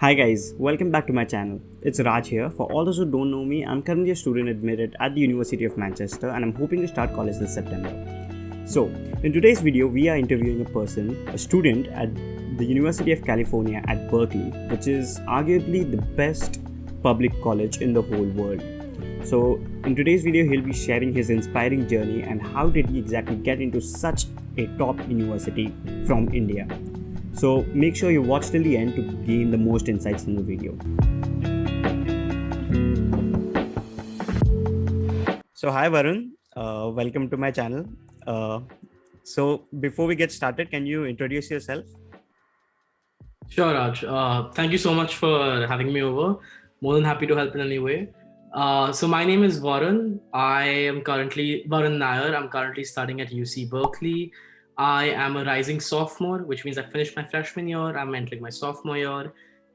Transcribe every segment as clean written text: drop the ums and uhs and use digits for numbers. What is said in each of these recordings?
Hi guys, welcome back to my channel. It's Raj here. For all those who don't know me, I'm currently a student admitted at the University of Manchester and I'm hoping to start college this September. So, in today's video, we are interviewing a student at the University of California at Berkeley, which is arguably the best public college in the whole world. So, in today's video, he'll be sharing his inspiring journey and how did he exactly get into such a top university from India. So make sure you watch till the end to gain the most insights in the video. So hi Varun, welcome to my channel. So before we get started, can you introduce yourself? Sure, Raj. Thank you so much for having me over. More than happy to help in any way. So my name is Varun. I am currently Varun Nair. I'm currently studying at UC Berkeley. I am a rising sophomore, which means I finished my freshman year. I'm entering my sophomore year,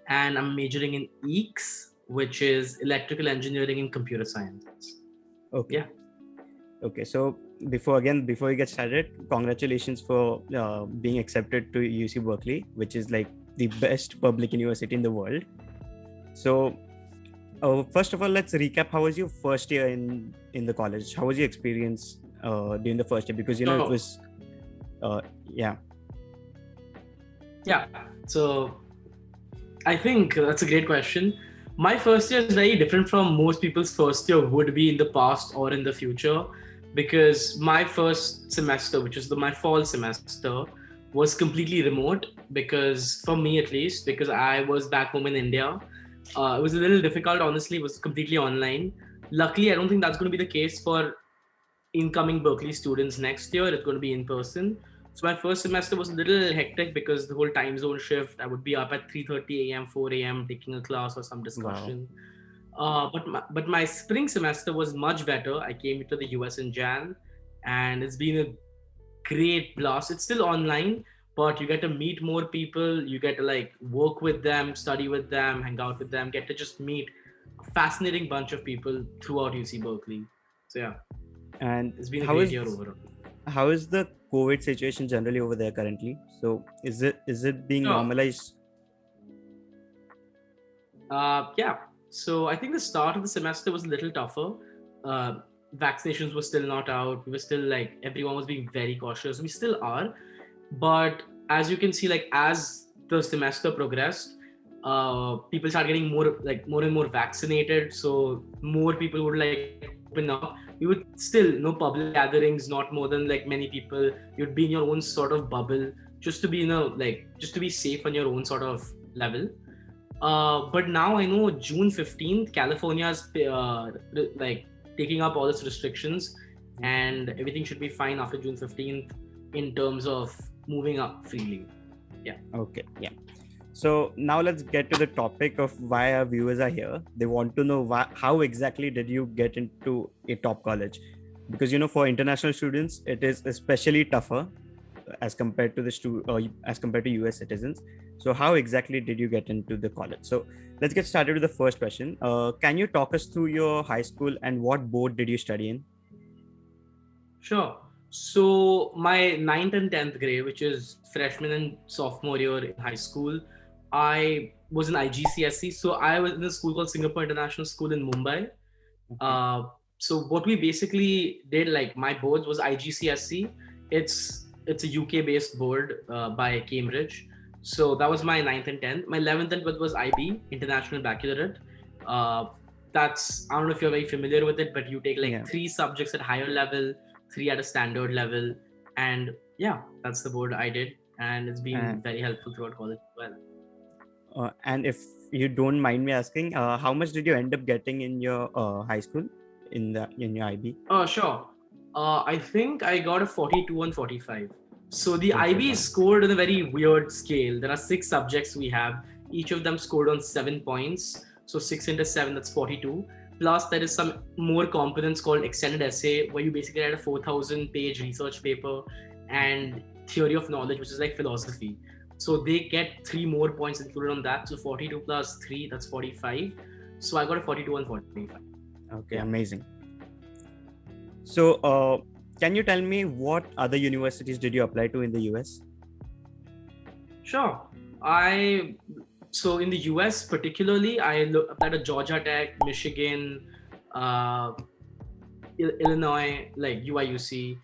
and I'm majoring in EECS, which is electrical engineering and computer science. Okay. Yeah. Okay. So before we get started, congratulations for being accepted to UC Berkeley, which is like the best public university in the world. So first of all, let's recap. How was your first year in the college? How was your experience during the first year? Because it was, yeah. So I think that's a great question. My first year is very different from most people's first year would be in the past or in the future, because my first semester, which is my fall semester, was completely remote. Because for me at least, because I was back home in India, it was a little difficult. Honestly, it was completely online. Luckily, I don't think that's going to be the case for incoming Berkeley students next year. It's going to be in person. So my first semester was a little hectic because the whole time zone shift. I would be up at 3:30 a.m., 4 a.m. taking a class or some discussion. Wow. But my spring semester was much better. I came to the US in Jan, and it's been a great blast. It's still online, but you get to meet more people. You get to like work with them, study with them, hang out with them. Get to just meet a fascinating bunch of people throughout UC Berkeley. So yeah, and it's been a great year overall. How is the COVID situation generally over there currently? So is it being normalized? Yeah. So I think the start of the semester was a little tougher. Vaccinations were still not out. We were still like everyone was being very cautious. We still are, but as you can see, like as the semester progressed, people start getting more and more vaccinated. So more people would like open up. We would still no public gatherings, not more than like many people. You'd be in your own sort of bubble, just to be just to be safe on your own sort of level. But now I know June 15th, California's like taking up all its restrictions, and everything should be fine after June 15th in terms of moving up freely. Yeah. Okay. Yeah. So now let's get to the topic of why our viewers are here. They want to know how exactly did you get into a top college? Because for international students, it is especially tougher as compared to as compared to US citizens. So how exactly did you get into the college? So let's get started with the first question. Can you talk us through your high school and what board did you study in? Sure. So my 9th and 10th grade, which is freshman and sophomore year in high school, I was in IGCSE. So I was in a school called Singapore International School in Mumbai. Okay. So what we basically did, like my boards was IGCSE. It's a UK based board by Cambridge. So that was my 9th and 10th. My 11th and 12th was IB, International Baccalaureate. That's, I don't know if you're very familiar with it, but you take like 3 subjects at higher level, 3 at a standard level, and yeah, that's the board I did, and it's been very helpful throughout college as well. And if you don't mind me asking, how much did you end up getting in your high school in your IB? Sure. I think I got a 42 and 45. So the IB is scored on a very weird scale. There are 6 subjects we have. Each of them scored on 7 points. So 6 into 7, that's 42. Plus, there is some more components called extended essay, where you basically write a 4,000-page research paper, and theory of knowledge, which is like philosophy. So they get 3 more points included on that. So 42 plus 3, that's 45. So I got a 42 and 45. Okay, amazing. So, can you tell me what other universities did you apply to in the US? Sure. I So in the US particularly, applied to Georgia Tech, Michigan, uh, Illinois, like UIUC,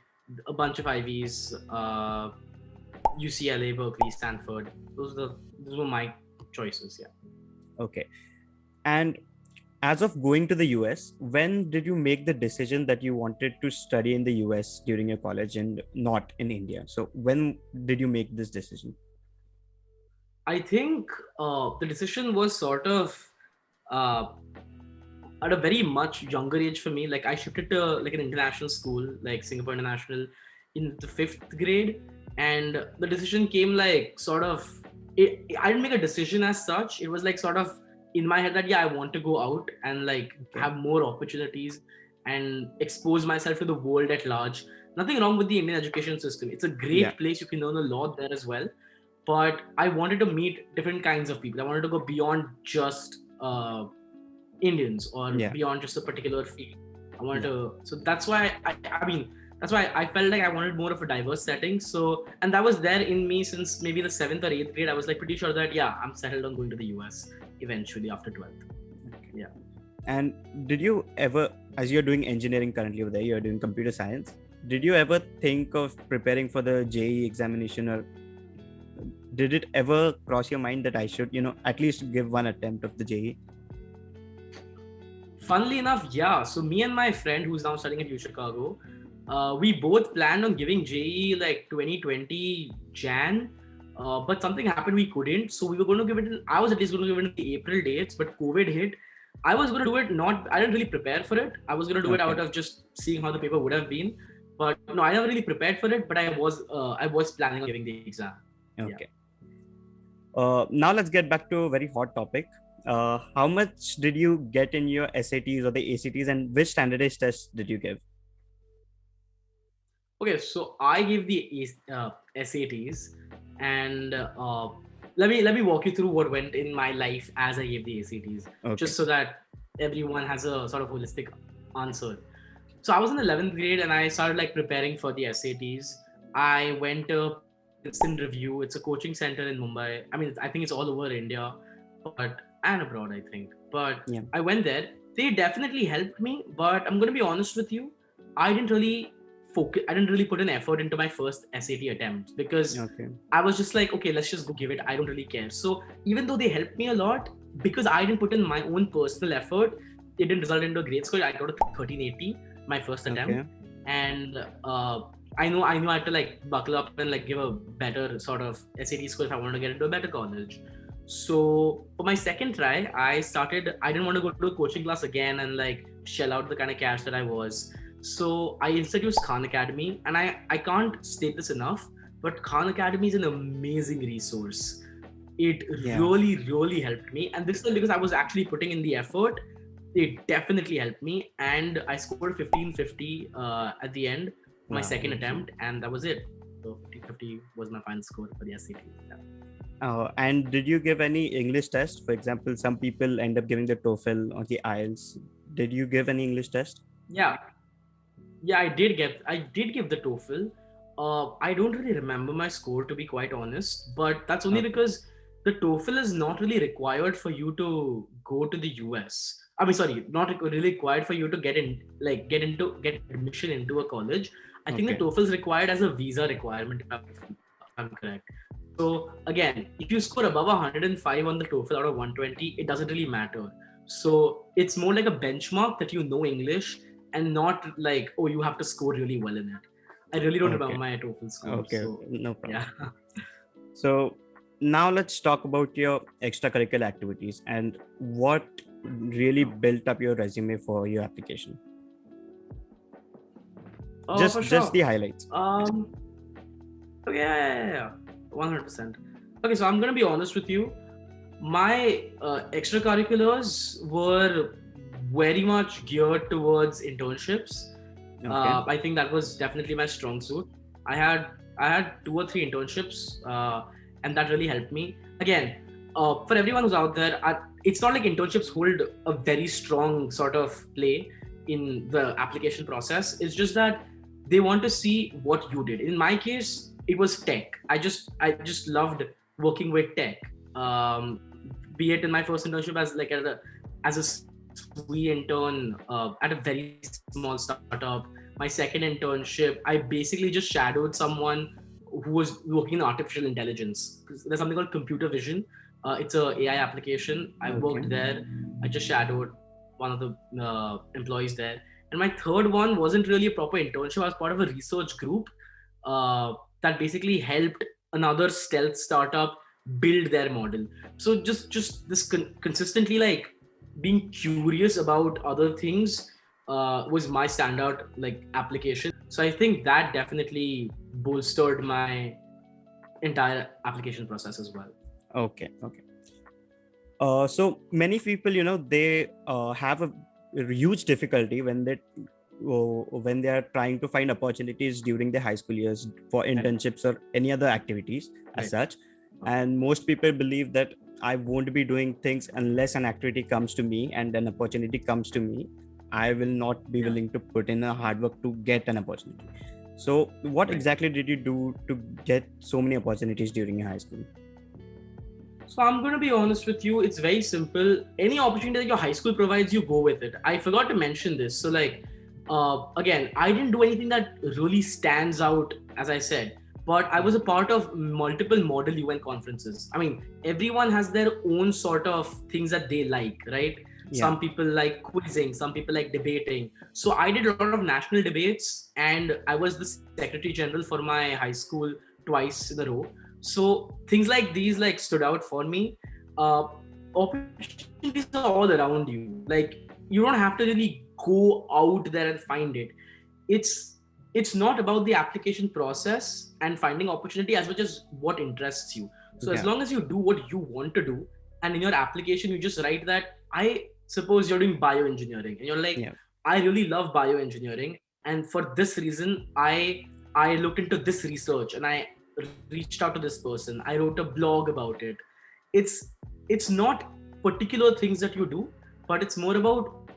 a bunch of Ivies, UCLA, Berkeley, Stanford. Those were my choices. Yeah. Okay. And as of going to the US, when did you make the decision that you wanted to study in the US during your college and not in India? So when did you make this decision? I think the decision was sort of uh, at a very much younger age for me. Like I shifted to like an international school, like Singapore International, in the 5th grade, and the decision came like sort of. I didn't make a decision as such. It was like sort of in my head that yeah, I want to go out and like have more opportunities and expose myself to the world at large. Nothing wrong with the Indian education system. It's a great place. You can learn a lot there as well. But I wanted to meet different kinds of people. I wanted to go beyond just Indians or beyond just a particular field. I wanted to, so that's why that's why I felt like I wanted more of a diverse setting. So, and that was there in me since maybe the 7th or 8th grade. I was like pretty sure that yeah, I'm settled on going to the US eventually after 12th. Okay. Yeah. And did you ever, as you're doing engineering currently over there, you're doing computer science, did you ever think of preparing for the JEE examination, or did it ever cross your mind that I should, at least give one attempt of the JEE? Funnily enough, yeah. So me and my friend who's now studying at UC Chicago, we both planned on giving JEE like 2020 Jan, but something happened, we couldn't. So we were going to give it, I was at least going to give it in the April dates, but COVID hit. I was going to do it, I didn't really prepare for it. I was going to do it out of just seeing how the paper would have been. But no, I never really prepared for it, but I was planning on giving the exam. Okay. Yeah. Now let's get back to a very hot topic. How much did you get in your SATs or the ACTs, and which standardized tests did you give? Okay, so I gave the SATs, and let me walk you through what went in my life as I gave the ACTs, just so that everyone has a sort of holistic answer. So I was in 11th grade and I started like preparing for the SATs. I went to Instant Review. It's a coaching center in Mumbai. I mean, I think it's all over India, but and abroad, I think. But I went there. They definitely helped me. But I'm going to be honest with you. I didn't really put an effort into my first SAT attempt because I was just like, okay, let's just go give it. I don't really care. So even though they helped me a lot, because I didn't put in my own personal effort, it didn't result into a great score. I got a 1380 my first attempt, and I know I had to like buckle up and like give a better sort of SAT score if I wanted to get into a better college. So for my second try, I didn't want to go to a coaching class again and like shell out the kind of cash that I was. So I instead used Khan Academy, and I can't state this enough, but Khan Academy is an amazing resource. It really, really helped me. And this is because I was actually putting in the effort. It definitely helped me. And I scored 1550 at the end, my second attempt, and that was it. So 1550 was my final score for the SAT. And did you give any English test? For example, some people end up giving the Toefl or the IELTS. Did you give any English test? Yeah, I did give the Toefl. I don't really remember my score, to be quite honest, but that's only because the Toefl is not really required for you to go to the US. I mean, sorry, not really required for you to get admission into a college. I think the Toefl is required as a visa requirement, if I'm correct. So again, if you score above 105 on the Toefl out of 120, it doesn't really matter. So it's more like a benchmark that you know English, and not like, oh, you have to score really well in it. I really don't remember my Toefl score. Okay, so, no problem. Yeah. So now let's talk about your extracurricular activities and what really built up your resume for your application. Just the highlights. Okay, yeah. 100%. Okay, so I'm gonna be honest with you. My extracurriculars were very much geared towards internships. I think that was definitely my strong suit. I had 2 or 3 internships, and that really helped me. Again, for everyone who's out there, it's not like internships hold a very strong sort of play in the application process. It's just that they want to see what you did. In my case, it was tech. I just loved working with tech. be it in my first internship as like as a SWE intern at a very small startup. My second internship, I basically just shadowed someone who was working in artificial intelligence. There's something called computer vision. It's a AI application. I worked there. I just shadowed one of the employees there. And my third one wasn't really a proper internship. I was part of a research group that basically helped another stealth startup build their model. So just this consistently like being curious about other things was my standout like application. So I think that definitely bolstered my entire application process as well. Okay. So many people, they have a huge difficulty when they are trying to find opportunities during their high school years for internships or any other activities as such. And most people believe that I won't be doing things unless an activity comes to me and an opportunity comes to me. I will not be willing to put in a hard work to get an opportunity. So what exactly did you do to get so many opportunities during your high school? So I'm going to be honest with you. It's very simple. Any opportunity that your high school provides, you go with it. I forgot to mention this. So like, again, I didn't do anything that really stands out, as I said, but I was a part of multiple Model UN conferences. I mean, everyone has their own sort of things that they like, right? Yeah. Some people like quizzing, some people like debating. So I did a lot of national debates and I was the secretary general for my high school twice in a row. So things like these like stood out for me. Opportunities are all around you. Like you don't have to really go out there and find it. It's not about the application process and finding opportunity as much as what interests you. So as long as you do what you want to do, and in your application you just write that I suppose you're doing bioengineering and you're like, I really love bioengineering, and for this reason I looked into this research and I reached out to this person. I wrote a blog about it. It's not particular things that you do, but it's more about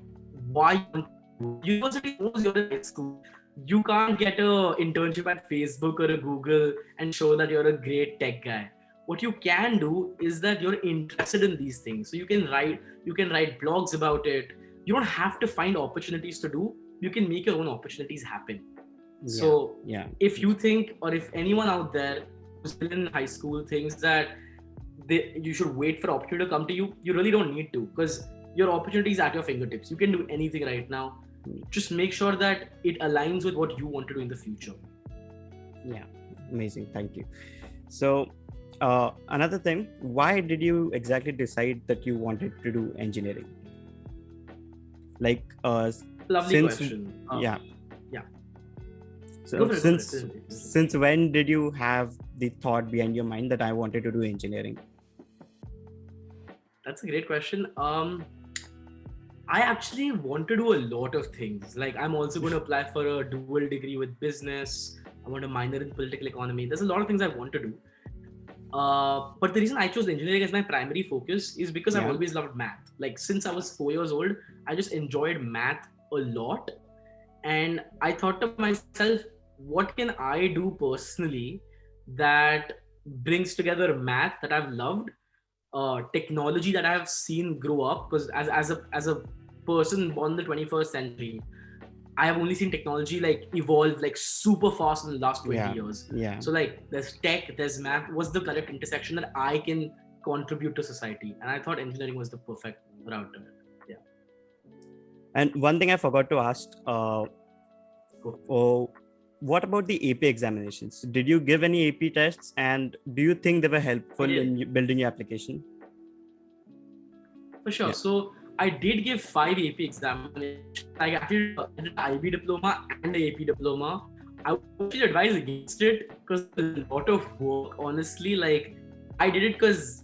why you want to do. University knows you're in high school. You can't get a internship at Facebook or a Google and show that you're a great tech guy. What you can do is that you're interested in these things. So you can write blogs about it. You don't have to find opportunities to do. You can make your own opportunities happen. So if you think, or if anyone out there who's still in high school thinks that you should wait for opportunity to come to you, you really don't need to, because your opportunity is at your fingertips. You can do anything right now. Just make sure that it aligns with what you want to do in the future. Yeah, amazing. Thank you. So another thing, why did you exactly decide that you wanted to do engineering? Like lovely question. So since when did you have the thought behind your mind that I wanted to do engineering? That's a great question. I actually want to do a lot of things. Like I'm also going to apply for a dual degree with business. I want to minor in political economy. There's a lot of things I want to do. But the reason I chose engineering as my primary focus is because I've always loved math. Like since I was 4 years old, I just enjoyed math a lot. And I thought to myself, what can I do personally that brings together math that I've loved, technology that I have seen grow up? Because as a person born in the 21st century, I have only seen technology like evolve like super fast in the last 20 years. So like there's tech, there's math. What's the correct intersection that I can contribute to society? And I thought engineering was the perfect route to it. And one thing I forgot to ask, what about the AP examinations? Did you give any AP tests, and do you think they were helpful in building your application? For sure. So I did give 5 AP examinations. I actually did an IB diploma and an AP diploma. I would actually advise against it because it's a lot of work. Honestly, like I did it because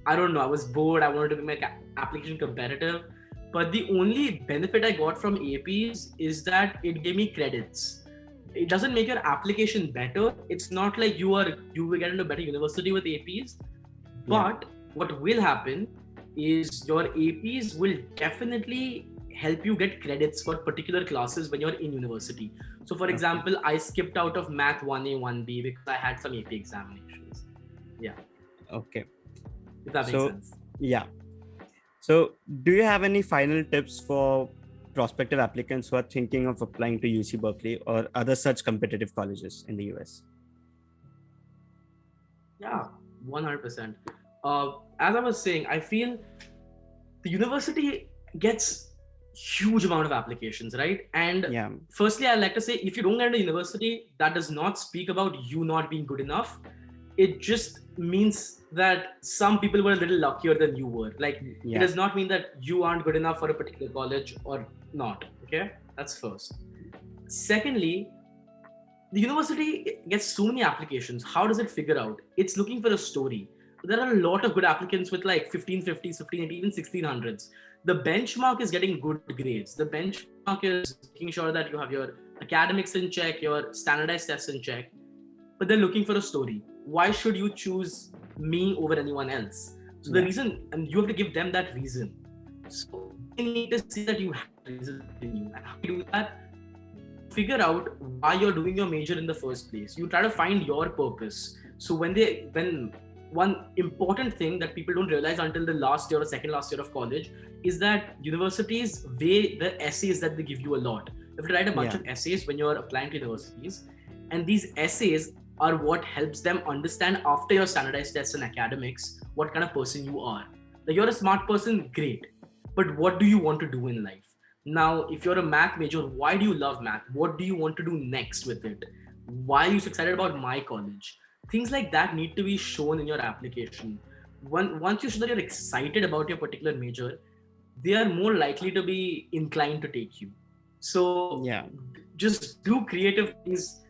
I don't know, I was bored. I wanted to make my application competitive. But the only benefit I got from APs is that it gave me credits. It doesn't make your application better. It's not like you will get into a better university with APs. But what will happen is your APs will definitely help you get credits for particular classes when you're in university. So for example, I skipped out of Math 1A, 1B because I had some AP examinations. Okay. If that makes sense. Yeah. So, do you have any final tips for prospective applicants who are thinking of applying to UC Berkeley or other such competitive colleges in the US? Yeah, 100%. As I was saying, I feel the university gets huge amount of applications, right? And Yeah, firstly, I'd like to say, if you don't get into university, that does not speak about you not being good enough. It just means that some people were a little luckier than you were. Like, it yeah, does not mean that you aren't good enough for a particular college or not. Okay, that's first. Secondly, the university gets so many applications. How does it figure out? It's looking for a story. There are a lot of good applicants with like 1550s, 1580, even 1600s. The benchmark is getting good grades. The benchmark is making sure that you have your academics in check, your standardized tests in check, but they're looking for a story. Why should you choose me over anyone else? So the yeah, reason, and you have to give them that reason. So they need to see that you have a reason in you. And how do you do that? Figure out why you're doing your major in the first place. You try to find your purpose. So when one important thing that people don't realize until the last year or second last year of college is that universities weigh the essays that they give you a lot. You have to write a bunch yeah, of essays when you're applying to universities, and these essays are what helps them understand after your standardized tests and academics what kind of person you are. Like, you're a smart person, great, but what do you want to do in life? Now, if you're a math major, why do you love math? What do you want to do next with it? Why are you so excited about my college? Things like that need to be shown in your application. Once you show that you're excited about your particular major, they are more likely to be inclined to take you. So yeah, just do creative things,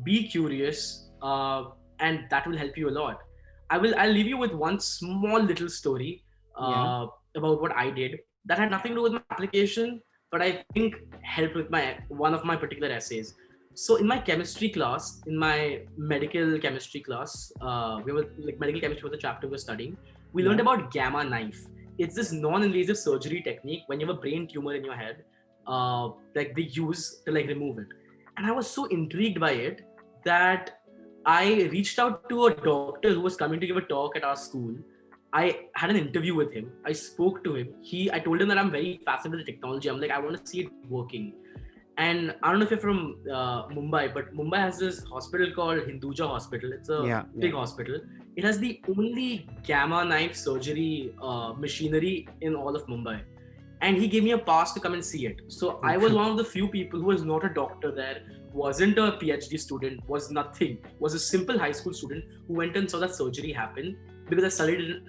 be curious, and that will help you a lot. I'll leave you with one small little story yeah, about what I did that had nothing to do with my application, but I think helped with my one of my particular essays. So in my chemistry class, in my medical chemistry class, we were like medical chemistry was the chapter we were studying. We learned yeah. about gamma knife. It's this non-invasive surgery technique when you have a brain tumor in your head, like they use to like remove it. And I was so intrigued by it that I reached out to a doctor who was coming to give a talk at our school. I had an interview with him. I spoke to him. I told him that I'm very fascinated with the technology. I'm like, I want to see it working. And I don't know if you're from Mumbai, but Mumbai has this hospital called Hinduja Hospital. It's a Yeah, big yeah. hospital. It has the only gamma knife surgery machinery in all of Mumbai. And he gave me a pass to come and see it. So I was one of the few people who was not a doctor there, wasn't a PhD student, was nothing, was a simple high school student who went and saw that surgery happen because I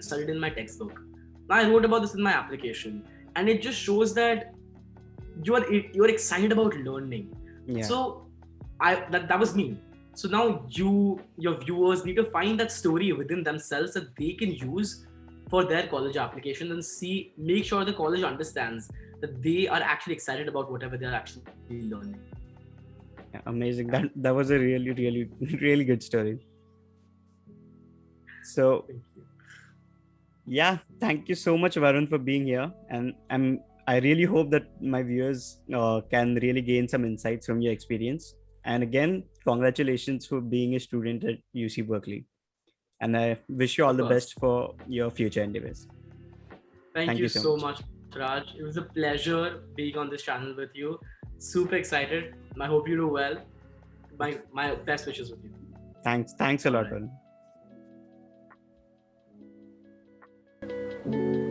studied in my textbook. Now I wrote about this in my application, and it just shows that you're excited about learning. Yeah. So that was me. So now your viewers need to find that story within themselves that they can use for their college application and make sure the college understands that they are actually excited about whatever they're actually learning. Yeah, amazing. That was a really, really, really good story. So Thank you. yeah, thank you so much, Varun, for being here. And I really hope that my viewers can really gain some insights from your experience. And again, congratulations for being a student at UC Berkeley. And I wish you all Of the course. best for your future endeavors. Thank Thank you you so so much. much, Raj. It was a pleasure being on this channel with you. Super excited. I hope you do well. My best wishes with you. Thanks a All lot, right. Varun.